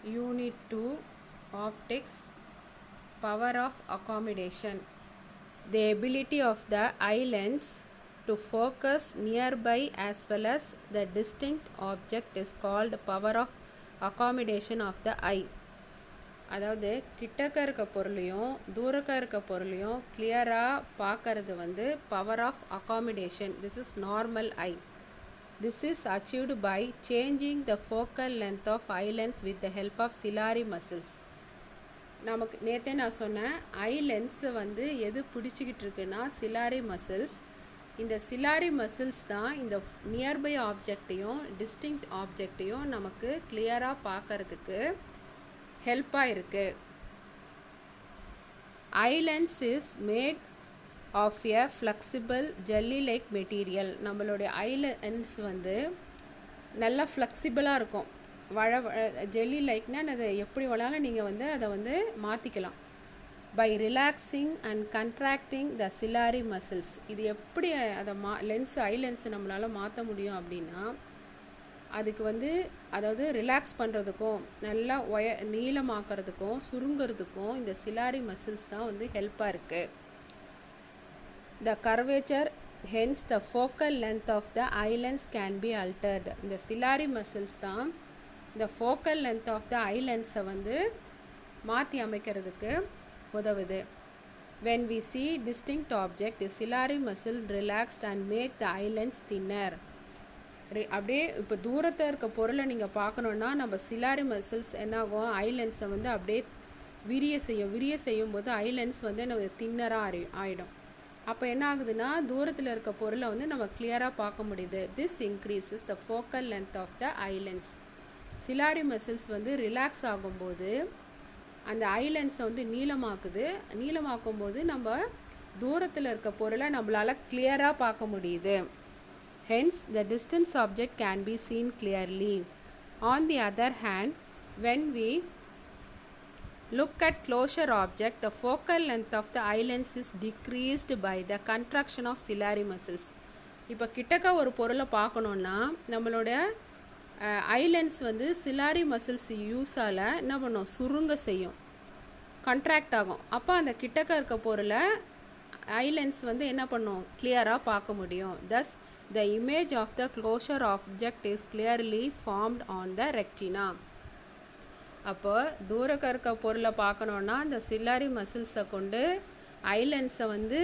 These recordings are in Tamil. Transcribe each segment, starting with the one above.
Unit 2 Optics Power of Accommodation. The ability of the eye lens to focus nearby as well as the distinct object is called power of accommodation of the eye. அதாவது கிட்டக்க இருக்க பொருளையும் தூரக்க இருக்க பொருளையும் கிளியராக பார்க்கறது வந்து power of accommodation. This is normal eye. This is achieved by changing the focal length of eye lens with the help of ciliary muscles. நமக்கு நேற்றே நான் சொன்னேன், ஐ லென்ஸை வந்து எது பிடிச்சிக்கிட்டு இருக்குன்னா சிலாரி மசில்ஸ். இந்த சிலாரி மசில்ஸ் தான் இந்த நியர்பை ஆப்ஜெக்டையும் டிஸ்டிங்க்ட் ஆப்ஜெக்டையும் நமக்கு கிளியராக பார்க்கறதுக்கு ஹெல்ப்பாக இருக்குது. Eye lens is made of a flexible jelly like material. நம்மளுடைய ஐ லென்ஸ் வந்து நல்லா ஃப்ளெக்சிபிளாக இருக்கும். ஜெல்லி லைக்னால் அதை எப்படி வேணாலும் நீங்கள் வந்து அதை வந்து மாற்றிக்கலாம். By relaxing and contracting the ciliary muscles. இது எப்படி அதை ஐ லென்ஸை நம்மளால் மாற்ற முடியும் அப்படின்னா, அதுக்கு வந்து அதாவது ரிலாக்ஸ் பண்ணுறதுக்கும் நல்லா நீளமாக்குறதுக்கும் சுருங்கிறதுக்கும் இந்த சிலாரி மசில்ஸ் தான் வந்து ஹெல்ப்பாக இருக்குது. The curvature, hence the focal length of the eye lens can be altered. இந்த சிலாரி மசில்ஸ் தான் இந்த focal length of the eye lens-ஐ வந்து மாற்றி அமைக்கிறதுக்கு உதவுது. When we see distinct object, the ciliary muscle relaxed and make the eye lens thinner. அப்படியே இப்போ தூரத்தில் இருக்க பொருளை நீங்கள் பார்க்கணுன்னா நம்ம சிலாரி மசில்ஸ் என்னாகும், ஐ லென்ஸை வந்து அப்படியே விரிய செய்யும்போது ஐ லென்ஸ் வந்து நம்ம தின்னராக ஆகிடும். அப்போ என்ன ஆகுதுன்னா தூரத்தில் இருக்க பொருளை வந்து நம்ம கிளியராக பார்க்க முடியுது. This increases the focal length of the eye lens. Ciliary muscles வந்து ரிலாக்ஸ் ஆகும்போது அந்த ஐ லென்ஸை வந்து நீளமாக்கும்போது நம்ம தூரத்தில் இருக்க பொருளை நம்மளால் கிளியராக பார்க்க முடியுது. Hence, the distance object can be seen clearly. On the other hand, when we look at closer object, the focal length of the eye lens is decreased by the contraction of ciliary muscles. இப்போ கிட்டக்க ஒரு பொருளை பார்க்கணுன்னா நம்மளோட ஐ லென்ஸ் வந்து சிலாரி மசில்ஸ் யூஸால் என்ன பண்ணும், சுருங்க செய்யும், கண்ட்ராக்ட் ஆகும். அப்போ அந்த கிட்டக்க இருக்க பொருளை ஐ லென்ஸ் வந்து என்ன பண்ணும், கிளியராக பார்க்க முடியும். Thus, the image of the closer object is clearly formed on the retina. அப்போ தூரக்க இருக்க பொருளை பார்க்கணுன்னா அந்த சில்லாரி மசில்ஸை கொண்டு ஐ லென்ஸை வந்து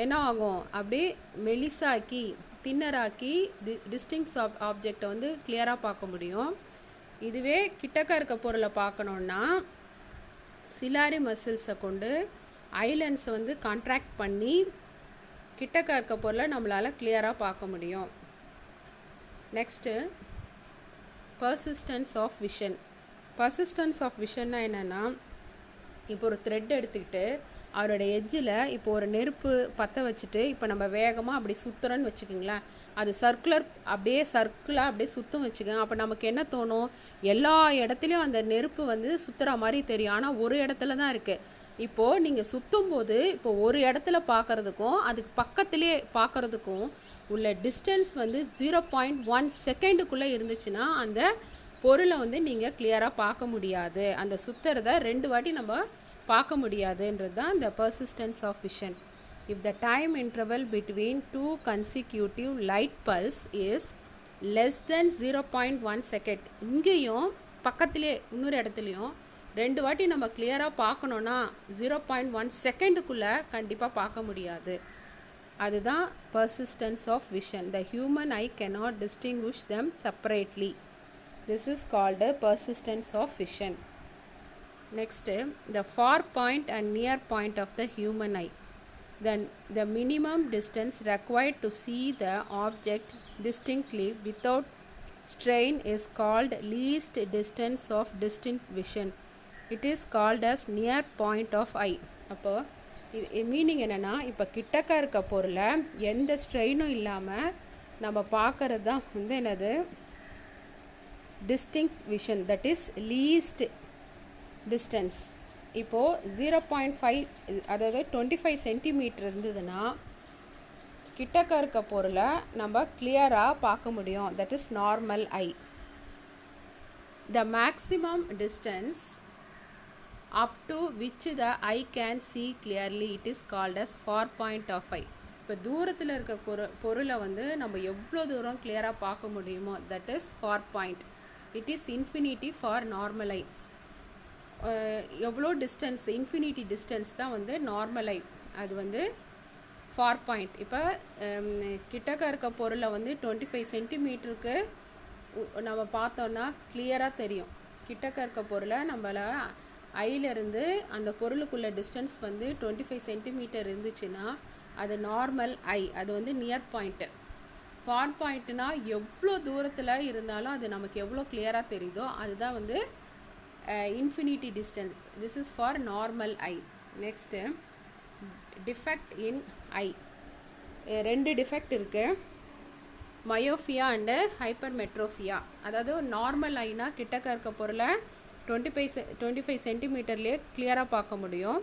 என்ன ஆகும், அப்படியே மெலிசாக்கி தின்னராக்கி டிஸ்டிங்க்ட் ஆப்ஜெக்டை வந்து கிளியராக பார்க்க முடியும். இதுவே கிட்டக்க இருக்க பொருளை பார்க்கணுன்னா சிலாரி மசில்ஸை கொண்டு ஐ லென்ஸை வந்து கான்ட்ராக்ட் பண்ணி கிட்டக்க இருக்க பொருளை நம்மளால் கிளியராக பார்க்க முடியும். Next persistence of vision. Persistence of விஷன்னா என்னென்னா, இப்போ ஒரு த்ரெட் எடுத்துக்கிட்டு அவரோட எட்ஜில் இப்போ ஒரு நெருப்பு பற்ற வச்சுட்டு இப்போ நம்ம வேகமாக அப்படி சுற்றுறோன்னு வச்சுக்கோங்களேன், அது சர்க்குலாக அப்படியே சுற்றும் வச்சுக்கோங்க. அப்போ நமக்கு என்ன தோணும், எல்லா இடத்துலையும் அந்த நெருப்பு வந்து சுற்றுற மாதிரி தெரியும். ஆனால் ஒரு இடத்துல தான் இருக்குது. இப்போது நீங்கள் சுற்றும்போது இப்போ ஒரு இடத்துல பார்க்குறதுக்கும் அதுக்கு பக்கத்துலேயே பார்க்குறதுக்கும் உள்ள டிஸ்டன்ஸ் வந்து 0.1 செகண்டுக்குள்ளே இருந்துச்சுன்னா அந்த பொருளை வந்து நீங்கள் கிளியராக பார்க்க முடியாது. அந்த சுற்றுறத 2 வாட்டி நம்ம பார்க்க முடியாதுன்றது தான் இந்த persistence of vision. If the time interval between 2 consecutive light pulse is less than 0.1 second, இங்கேயும் பக்கத்துலேயே இன்னொரு இடத்துலையும் 2 வாட்டி நம்ம கிளியராக பார்க்கணுன்னா 0.1 செகண்டுக்குள்ளே கண்டிப்பாக பார்க்க முடியாது. அதுதான் persistence of vision. The human eye cannot distinguish them separately. This is called persistence of vision. Next, the far point and near point of the human eye. Then the minimum distance required to see the object distinctly without strain is called least distance of distinct vision. It is called as near point of eye. அப்போ மீனிங் என்னென்னா, இப்போ கிட்டக்க இருக்க பொருளை எந்த ஸ்ட்ரெயினும் இல்லாமல் நம்ம பார்க்கறது தான் வந்து என்னது, distinct vision, that is least distance. இப்போது 0.5 அதாவது 25 சென்டிமீட்டர் இருந்ததுன்னா கிட்டக்க இருக்க பொருளை நம்ம கிளியராக பார்க்க முடியும். That is normal I. The maximum distance up to which the eye can see clearly it is called as far point of eye. இப்போ தூரத்தில் இருக்க பொருளை வந்து நம்ம எவ்வளோ தூரம் கிளியராக பார்க்க முடியுமோ that is for point. It is infinity for normal ஐ. எவ்வளோ டிஸ்டன்ஸ், இன்ஃபினிட்டி டிஸ்டன்ஸ் தான் வந்து நார்மல் ஐ, அது வந்து ஃபார் பாயிண்ட். இப்போ கிட்டக்க இருக்க பொருளை வந்து 25 சென்டிமீட்டருக்கு நம்ம பார்த்தோன்னா கிளியராக தெரியும். கிட்டக்க இருக்க பொருளை நம்மள ஐயிலேருந்து அந்த பொருளுக்குள்ள டிஸ்டன்ஸ் வந்து 25 சென்டிமீட்டர் இருந்துச்சுன்னா அது நார்மல் ஐ, அது வந்து நியர் பாயிண்ட்டு. ஃபார் பாயிண்ட்னா எவ்வளோ தூரத்தில் இருந்தாலும் அது நமக்கு எவ்வளோ கிளியராக தெரியுதோ அதுதான் வந்து infinity distance. This is for normal I. Next defect in I. 2 defect இருக்குது, மயோஃபியா அண்டு ஹைப்பர்மெட்ரோஃபியா. அதாவது நார்மல் ஐனா கிட்டக்க இருக்க பொருளை 25 சென்டிமீட்டர்லேயே கிளியராக பார்க்க முடியும்.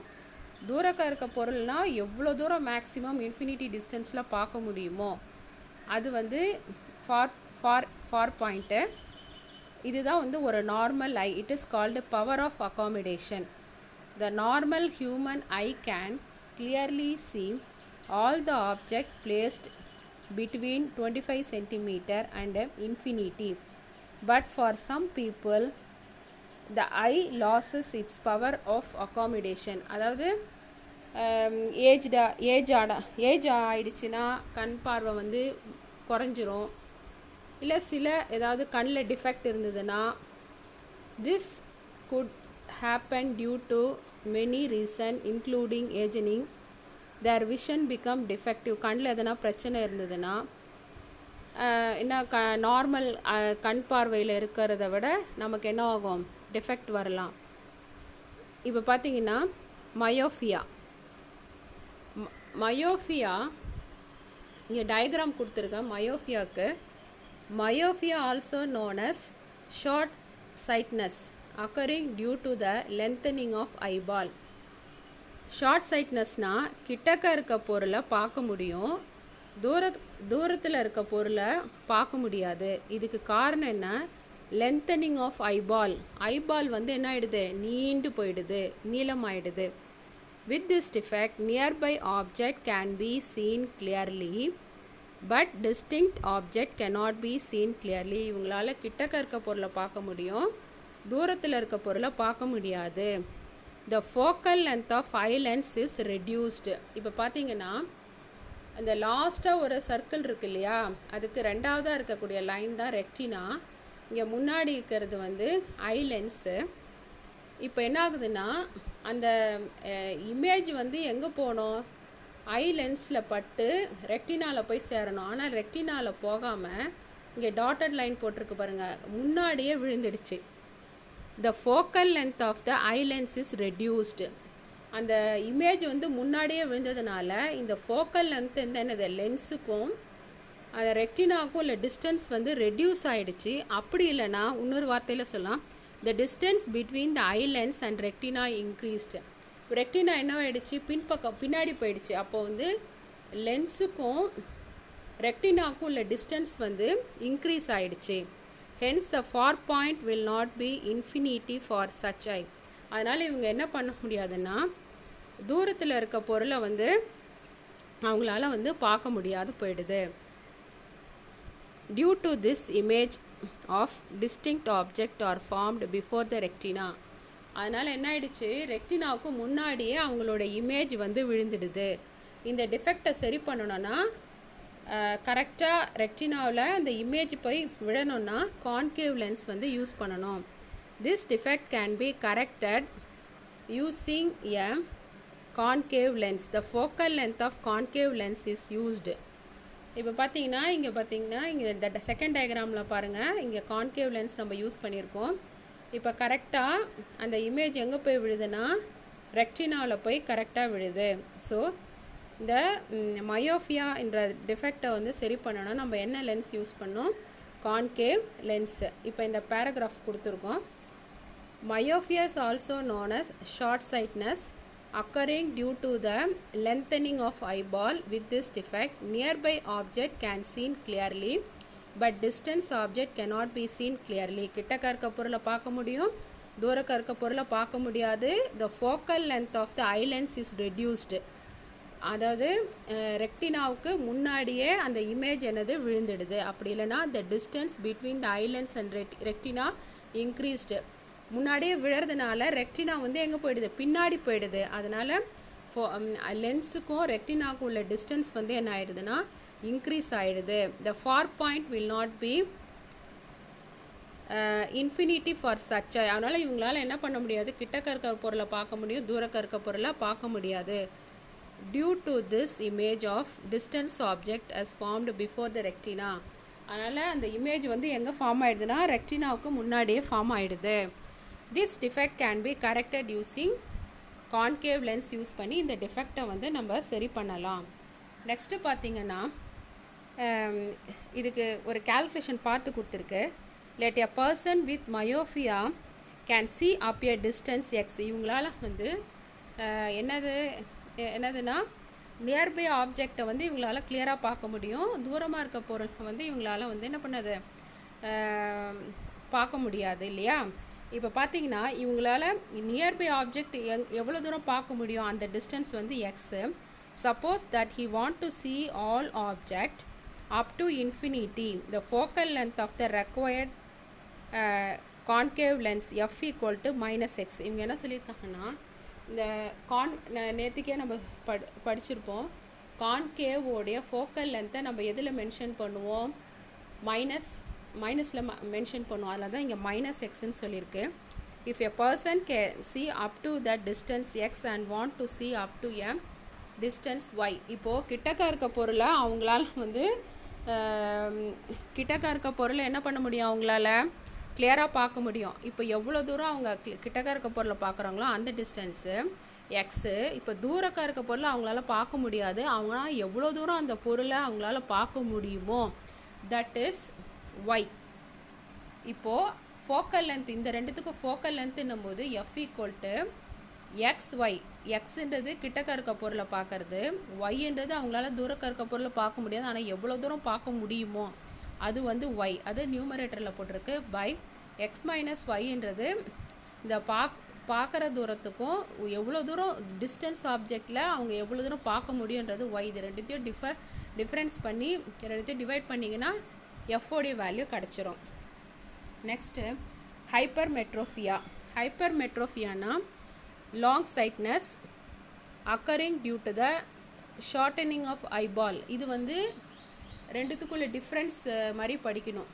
தூரக்க இருக்க பொருள்னால் எவ்வளோ தூரம் மேக்ஸிமம் இன்ஃபினிட்டி டிஸ்டன்ஸில் பார்க்க முடியுமோ அது வந்து ஃபார் பாயிண்ட்டு. இதுதான் வந்து ஒரு normal eye. It is called power of accommodation. The normal human eye can clearly see all the object placed between 25 centimeter and infinity, but for some people the eye loses its power of accommodation. அதாவது ஏஜ் ஆயிடுச்சுன்னா கண் பார்வை வந்து குறைஞ்சிரும். இல்லை சில ஏதாவது கண்ணில் டிஃபெக்ட் இருந்ததுன்னா this could happen due to many reasons including aging. their vision become defective. கண்ணில் எதனா பிரச்சனை இருந்ததுன்னா என்ன நார்மல் கண் பார்வையில் இருக்கிறத விட நமக்கு என்ன ஆகும், டிஃபெக்ட் வரலாம். இப்போ பார்த்தீங்கன்னா மயோஃபியா இங்கே டயக்ராம் கொடுத்துருக்கேன். Myopia also known as short sightedness occurring due to the lengthening of eyeball. Short சைட்னஸ்னால் கிட்டக்க இருக்க பொருளை பார்க்க முடியும், தூரத்தில் இருக்க பொருளை பார்க்க முடியாது. இதுக்கு காரணம் என்ன, லென்த்தனிங் ஆஃப் ஐபால். ஐபால் வந்து என்ன ஆகிடுது, நீண்டு போயிடுது, நீளமாயிடுது. With this defect nearby object can be seen clearly but distinct object cannot be seen clearly. இவங்களால கிட்டக்க இருக்க பொருளை பார்க்க முடியும், தூரத்தில் இருக்க பொருளை பார்க்க முடியாது. The focal length of eye lens is reduced. இப்போ பார்த்தீங்கன்னா அந்த லாஸ்ட்டாக ஒரு சர்க்கிள் இருக்கு இல்லையா, அதுக்கு ரெண்டாவதாக இருக்கக்கூடிய லைன் தான் ரெக்டினா. இங்கே முன்னாடி இருக்கிறது வந்து ஐ லென்ஸு. இப்போ என்ன ஆகுதுன்னா அந்த இமேஜ் வந்து எங்கே போகணும், ஐ லென்ஸில் பட்டு ரெக்டினாவில் போய் சேரணும். ஆனால் ரெக்டினாவில் போகாமல் இங்கே டாட்டட் லைன் போட்டிருக்கு பாருங்கள், முன்னாடியே விழுந்துடுச்சு. The focal length of the eye lens is reduced. அந்த இமேஜ் வந்து முன்னாடியே விழுந்ததுனால இந்த ஃபோக்கல் லென்த் என்னது லென்ஸுக்கும் அந்த ரெக்டினாவுக்கும் உள்ள டிஸ்டன்ஸ் வந்து ரெடியூஸ் ஆகிடுச்சு. அப்படி இல்லைனா இன்னொரு வார்த்தையில் சொல்லலாம், the distance between the eye lens and retina increased. ரெக்டினா என்ன ஆகிடுச்சு, பின்னாடி போயிடுச்சு. அப்போ வந்து லென்ஸுக்கும் ரெக்டினாவுக்கும் உள்ள டிஸ்டன்ஸ் வந்து இன்க்ரீஸ் ஆகிடுச்சு. hence the far point will not be infinity for such eye. அதனால் இவங்க என்ன பண்ண முடியாதுன்னா தூரத்தில் இருக்க பொருளை வந்து அவங்களால வந்து பார்க்க முடியாது போயிடுது. due to this image of distinct object are formed before the retina. அதனால் என்ன ஆயிடுச்சு, ரெக்டினாவுக்கு முன்னாடியே அவங்களோட இமேஜ் வந்து விழுந்துடுது. இந்த டிஃபெக்டை சரி பண்ணணும்னா கரெக்டாக ரெக்டினாவில் அந்த இமேஜ் போய் விழணும்னா கான்கேவ் லென்ஸ் வந்து யூஸ் பண்ணணும். This defect can be corrected using a concave lens. The focal length of concave lens is used. இப்போ பார்த்தீங்கன்னா இங்கே இந்த செகண்ட் டயக்ராமில் பாருங்கள், இங்கே கான்கேவ் லென்ஸ் நம்ம யூஸ் பண்ணியிருக்கோம். இப்போ கரெக்டாக அந்த இமேஜ் எங்கே போய் விழுதுன்னா ரெக்டினாவில் போய் கரெக்டாக விழுது. ஸோ இந்த மயோஃபியா என்ற டிஃபெக்டை வந்து சரி பண்ணணும்னா நம்ம என்ன லென்ஸ் யூஸ் பண்ணோம், கான்கேவ் லென்ஸு. இப்போ இந்த பேராகிராஃப் கொடுத்துருக்கோம். Myopia is also known as short sightness occurring due to the lengthening of eyeball. With this defect nearby object can seen clearly but distance object cannot be seen clearly. கிட்டக்க இருக்க பொருளை பார்க்க முடியும், தூரக்க இருக்க பொருளை பார்க்க முடியாது. The focal length of the eye lens is reduced. அதாவது ரெக்டினாவுக்கு முன்னாடியே அந்த இமேஜ் என்னது விழுந்துடுது. அப்படி இல்லைனா the distance between the eye lens and retina increased. முன்னாடியே விழறதுனால ரெக்டினா வந்து எங்கே போயிடுது, பின்னாடி போயிடுது. அதனால் லென்ஸுக்கும் ரெக்டினாவுக்கும் உள்ள டிஸ்டன்ஸ் வந்து என்ன ஆயிடுதுன்னா இன்க்ரீஸ் ஆகிடுது. த for point will not B infinity for such. அதனால் இவங்களால் என்ன பண்ண முடியாது, கிட்டக்க இருக்க பொருளை பார்க்க முடியும், தூரக்க இருக்க பொருளை பார்க்க முடியாது. Due to this image of distance object as formed before the retina. அதனால் அந்த இமேஜ் வந்து எங்கே ஃபார்ம் ஆகிடுதுன்னா ரெக்டினாவுக்கு முன்னாடியே ஃபார்ம் ஆகிடுது. This defect can be corrected using concave lens use பண்ணி இந்த டிஃபெக்டை வந்து நம்ம சரி பண்ணலாம். நெக்ஸ்ட்டு பார்த்திங்கன்னா இதுக்கு ஒரு கால்குலேஷன் பார்ட்டு கொடுத்துருக்கு. Let a person with myopia can see up a distance x. இவங்களால் வந்து என்னதுன்னா நியர்பை ஆப்ஜெக்டை வந்து இவங்களால் கிளியராக பார்க்க முடியும், தூரமாக இருக்க பொருள் வந்து இவங்களால் வந்து என்ன பண்ணது பார்க்க முடியாது இல்லையா. இப்போ பார்த்தீங்கன்னா இவங்களால் நியர்பை ஆப்ஜெக்ட் எவ்வளோ தூரம் பார்க்க முடியும், அந்த டிஸ்டன்ஸ் வந்து x. Suppose that he want to see all object up to infinity, the focal length of the required concave lens f equal to -x. இவங்க என்ன சொல்லியிருக்காங்கன்னா இந்த நேற்றுக்கே நம்ம படிச்சிருப்போம், கான்கேவோடைய ஃபோக்கல் லென்த்தை நம்ம எதில் மென்ஷன் பண்ணுவோம், மைனஸில் மென்ஷன் பண்ணுவோம். அதில் தான் இங்கே -xன்னு சொல்லியிருக்கு. If a person can see up to that distance x and want to see up to a distance y. இப்போது கிட்டக்க இருக்க பொருளை அவங்களால வந்து கிட்டக்க இருக்க பொருளை என்ன பண்ண முடியும், அவங்களால கிளியராக பார்க்க முடியும். இப்போ எவ்வளோ தூரம் அவங்க கிட்டக்க இருக்க பொருளை பார்க்குறாங்களோ அந்த டிஸ்டன்ஸு எக்ஸு. இப்போ தூரக்க இருக்க பொருளை அவங்களால பார்க்க முடியாது, அவங்களால எவ்வளோ தூரம் அந்த பொருளை அவங்களால பார்க்க முடியுமோ தட் இஸ் ஒய். இப்போது ஃபோக்கல் லென்த், இந்த ரெண்டுத்துக்கும் ஃபோக்கல் லென்த்துன்னும் போது F equal to X Y. எக்ஸுன்றது கிட்டக்க இருக்க பொருளை பார்க்கறது, ஒய்ன்றது அவங்களால தூரக்க இருக்க பொருளை பார்க்க முடியாது, ஆனால் எவ்வளோ தூரம் பார்க்க முடியுமோ அது வந்து ஒய். அது நியூமரேட்டரில் போட்டிருக்கு பை எக்ஸ் மைனஸ் ஒய்ன்றது இந்த பார்க்குற தூரத்துக்கும் எவ்வளோ தூரம் டிஸ்டன்ஸ் ஆப்ஜெக்டில் அவங்க எவ்வளோ தூரம் பார்க்க முடியுன்றது ஒய். இது ரெண்டுத்தையும் டிஃப்ரென்ஸ் பண்ணி ரெண்டுத்தையும் டிவைட் பண்ணிங்கன்னா எஃப்ஓடைய வேல்யூ கிடச்சிரும். Next hypermetropia. ஹைப்பர்மெட்ரோஃபியானா long sightedness occurring due to the shortening of eyeball. இது வந்து ரெண்டுத்துக்குள்ள டிஃப்ரென்ஸ் மாதிரி படிக்கணும்.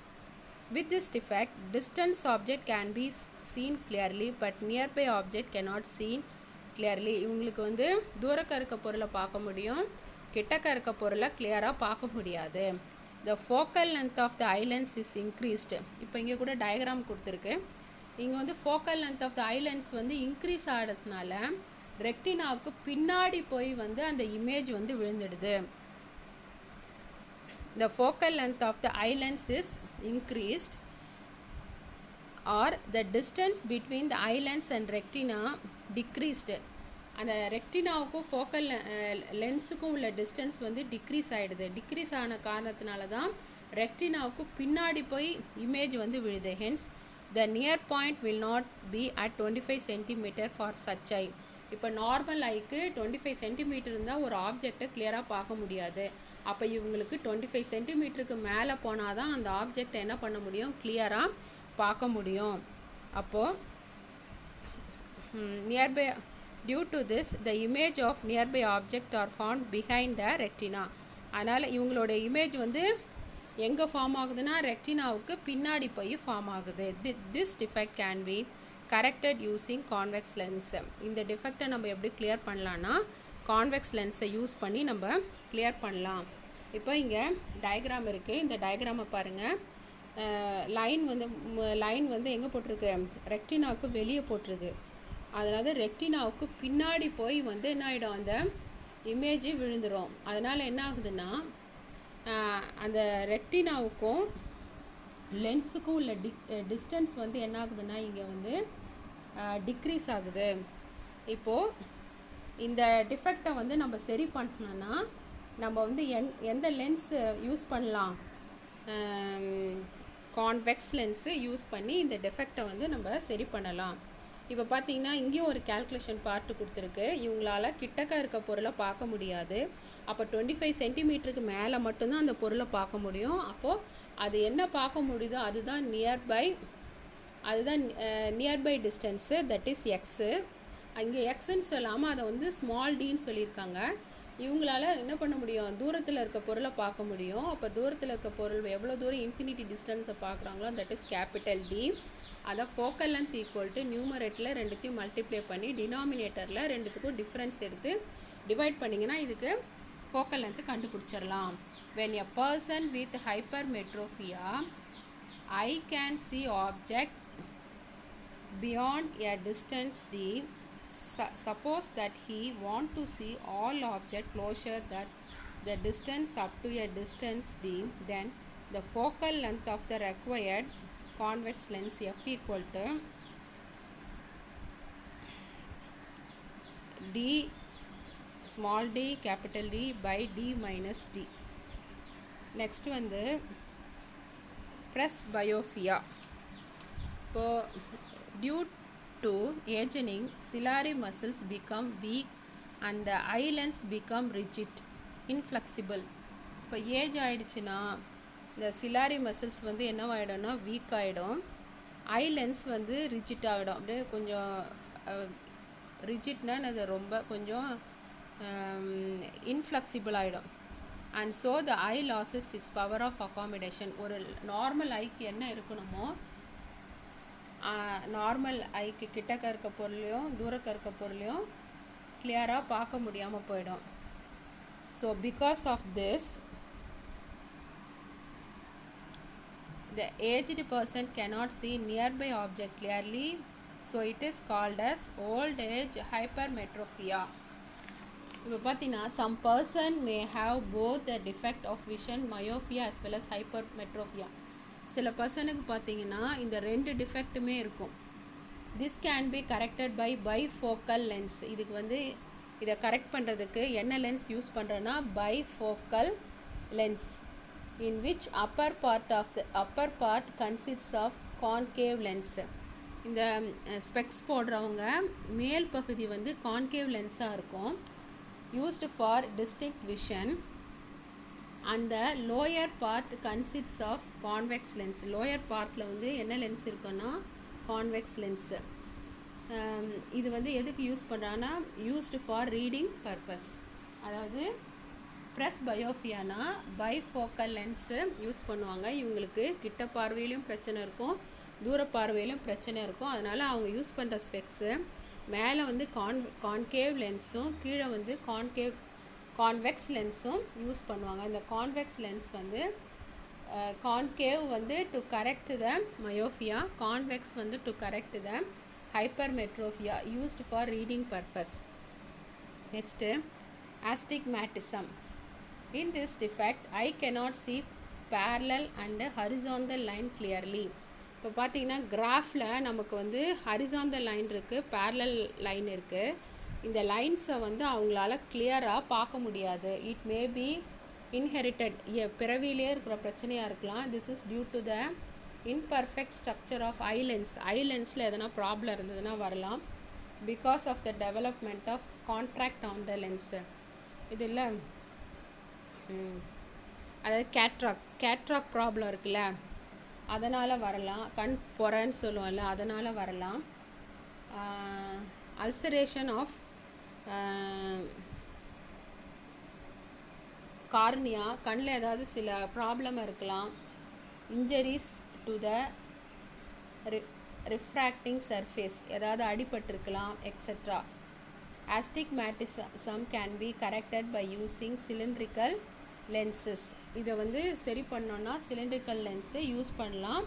With this defect distance object can be seen clearly but nearby object cannot seen clearly. இவங்களுக்கு வந்து தூரக்க இருக்க பொருளை பார்க்க முடியும், கிட்டக்க இருக்க பொருளை கிளியராக பார்க்க முடியாது. The focal length of the eye lens is increased. இப்போ இங்கே கூட டயக்ராம் கொடுத்துருக்கு. இங்கே வந்து focal length of the eye lens வந்து இன்க்ரீஸ் ஆகிறதுனால ரெக்டினாவுக்கு பின்னாடி போய் வந்து அந்த இமேஜ் வந்து விழுந்துடுது. The focal length of the eye lens is increased or the distance between the eye lens and retina decreased. அந்த ரெக்டினாவுக்கும் ஃபோக்கல் லென்ஸுக்கும் உள்ள டிஸ்டன்ஸ் வந்து டிக்ரீஸ் ஆகிடுது. டிக்ரீஸ் ஆன காரணத்தினால தான் ரெக்டினாவுக்கு பின்னாடி போய் இமேஜ் வந்து விழுது. Hence the near point will not be at 25 cm for such eye. இப்போ நார்மல் ஐக்கு 25 cm இருந்தால் ஒரு ஆப்ஜெக்டை கிளியராக பார்க்க முடியாது. அப்போ இவங்களுக்கு 25 cm மேலே போனால் தான் அந்த ஆப்ஜெக்டை என்ன பண்ண முடியும், கிளியராக பார்க்க முடியும். அப்போது nearby due to this the image of nearby object are found behind the retina. அதனால் இவங்களோட இமேஜ் வந்து எங்கே ஃபார்ம் ஆகுதுன்னா ரெக்டினாவுக்கு பின்னாடி போய் ஃபார்ம் ஆகுது. This defect can be corrected using convex lens. இந்த டிஃபெக்டை நம்ம எப்படி கிளியர் பண்ணலான்னா கான்வெக்ஸ் லென்ஸை யூஸ் பண்ணி நம்ம கிளியர் பண்ணலாம். இப்போ இங்கே டயக்ராம் இருக்குது. இந்த டயக்ராமை பாருங்கள். லைன் வந்து எங்கே போட்டிருக்கு, ரெக்டினாவுக்கு வெளியே போட்டிருக்கு. அதாவது ரெக்டினாவுக்கு பின்னாடி போய் வந்து என்ன ஆகிடும், அந்த இமேஜ் விழுந்துடும். அதனால் என்ன ஆகுதுன்னா அந்த ரெக்டினாவுக்கும் லென்ஸுக்கும் உள்ள டிஸ்டன்ஸ் வந்து என்ன ஆகுதுன்னா இங்கே வந்து டிக்ரீஸ் ஆகுது. இப்போது இந்த டிஃபெக்டை வந்து நம்ம சரி பண்ணணும்னா நம்ம வந்து எந்த லென்ஸ் யூஸ் பண்ணலாம், கான்வெக்ஸ் லென்ஸு யூஸ் பண்ணி இந்த டெஃபெக்டை வந்து நம்ம சரி பண்ணலாம். இப்போ பார்த்தீங்கன்னா இங்கேயும் ஒரு கேல்குலேஷன் பார்ட்டு கொடுத்துருக்கு. இவங்களால கிட்டக்க இருக்க பொருளை பார்க்க முடியாது. அப்போ 25 சென்டிமீட்டருக்கு மேலே மட்டும்தான் அந்த பொருளை பார்க்க முடியும். அப்போது அது என்ன பார்க்க முடியுதோ அதுதான் nearby distance, that is x. அங்கே எக்ஸுன்னு சொல்லாமல் அதை வந்து ஸ்மால் டின்னு சொல்லியிருக்காங்க. இவங்களால என்ன பண்ண முடியும், தூரத்தில் இருக்க பொருளை பார்க்க முடியும். அப்போ தூரத்தில் இருக்க பொருள் எவ்வளோ தூரம் இன்ஃபினிட்டி டிஸ்டன்ஸை பார்க்குறாங்களோ தட் இஸ் கேபிட்டல் டி. அதை ஃபோக்கல் லென்த் ஈக்குவல் டு நியூமரேட்டில் ரெண்டுத்தையும் மல்டிப்ளை பண்ணி டினாமினேட்டரில் ரெண்டுத்துக்கும் டிஃப்ரென்ஸ் எடுத்து டிவைட் பண்ணிங்கன்னா இதுக்கு ஃபோக்கல் லென்த்து கண்டுபிடிச்சிடலாம். when a person with hypermetropia I can see object beyond a distance d. Suppose that he want to see all object closer that the distance up to a distance d, then the focal length of the required convex lens f equal to d small d capital D by d minus d. Next வந்து presbyopia. இப்போ due to aging ciliary muscles become weak and the eye lens become rigid, inflexible. இப்போ ஏஜ் ஆகிடுச்சுன்னா இந்த சிலாரி மசில்ஸ் வந்து என்னவாயிடும்னா வீக் ஆகிடும், ஐ லென்ஸ் வந்து ரிஜிட் ஆகிடும். அப்படியே கொஞ்சம் ரிஜிட்னா அது ரொம்ப கொஞ்சம் இன்ஃப்ளெக்சிபிள் ஆகிடும். And so the eye loses its power of accommodation. ஒரு நார்மல் ஐக்கு என்ன இருக்கணுமோ நார்மல் ஐக்கு கிட்டக்க இருக்க பொருளையும் தூரக்க இருக்க பொருளையும் கிளியராக பார்க்க முடியாமல் போயிடும். So because of this the aged person cannot see nearby object clearly, so it is called as old age hypermetropia. இப்போ பார்த்தீங்கன்னா some person may have both the defect of vision, myopia as well as hypermetropia. சில பர்சனுக்கு பார்த்தீங்கன்னா இந்த ரெண்டு டிஃபெக்ட்டுமே இருக்கும். this can be corrected by bifocal lens. இதுக்கு வந்து இதை கரெக்ட் பண்ணுறதுக்கு என்ன லென்ஸ் யூஸ் பண்ணுறோன்னா bifocal lens, in which upper part consists of concave lens. இந்த ஸ்பெக்ஸ் போடுறவங்க மேல் பகுதி வந்து கான்கேவ் லென்ஸாக இருக்கும், used for distinct vision, and the lower part consists of convex lens. lower partல வந்து என்ன லென்ஸ் இருக்குன்னா கான்வெக்ஸ் லென்ஸு. இது வந்து எதுக்கு யூஸ் பண்ணுறாங்கன்னா used for reading purpose. அதாவது presbyopia பைஃபோக்கல் லென்ஸு யூஸ் பண்ணுவாங்க. இவங்களுக்கு கிட்ட பார்வையிலும் பிரச்சனை இருக்கும், தூர பார்வையிலும் பிரச்சனை இருக்கும். அதனால் அவங்க யூஸ் பண்ணுற ஸ்பெக்ஸு மேலே வந்து கான்கேவ் லென்ஸும் கீழே வந்து கான்வெக்ஸ் லென்ஸும் யூஸ் பண்ணுவாங்க. இந்த கான்வெக்ஸ் லென்ஸ் வந்து கான்கேவ் வந்து to correct the myopia, convex வந்து to correct the hypermetropia, used for reading purpose. Next, astigmatism. In this defect I cannot see parallel and horizontal line clearly. இப்போ பார்த்தீங்கன்னா கிராஃபில் நமக்கு வந்து ஹரிசாண்டல் லைன் இருக்குது, பேரலல் லைன் இருக்குது. இந்த லைன்ஸை வந்து அவங்களால கிளியராக பார்க்க முடியாது. இட் மே பி இன்ஹெரிட்டட், பிறவிலே இருக்கிற பிரச்சனையாக இருக்கலாம். This is due to the imperfect structure of eye lens. Eye லென்ஸில் எதனா ப்ராப்ளம் இருந்ததுன்னா வரலாம். Because of the development of contract on the lens. இது இல்லை அதாவது கேட்ராக் ப்ராப்ளம் இருக்குல்ல, அதனால் வரலாம். கண் பொறன்னு சொல்லுவோம்ல, அதனால் வரலாம். அல்சரேஷன் ஆஃப் கார்னியா, கண்ணில் ஏதாவது சில ப்ராப்ளம் இருக்கலாம். Injuries to the refracting surface, ஏதாவது அடிபட்டிருக்கலாம், etcetera. astigmatism can be corrected by using cylindrical lenses. இதை வந்து சரி பண்ணோன்னா சிலிண்ட்ரிக்கல் லென்ஸை யூஸ் பண்ணலாம்.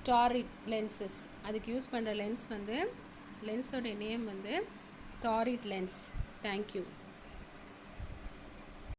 டாரிட் லென்சஸ், அதுக்கு யூஸ் பண்ணுற லென்ஸ் வந்து லென்ஸோட நேம் வந்து டாரிட் லென்ஸ். தேங்க்யூ.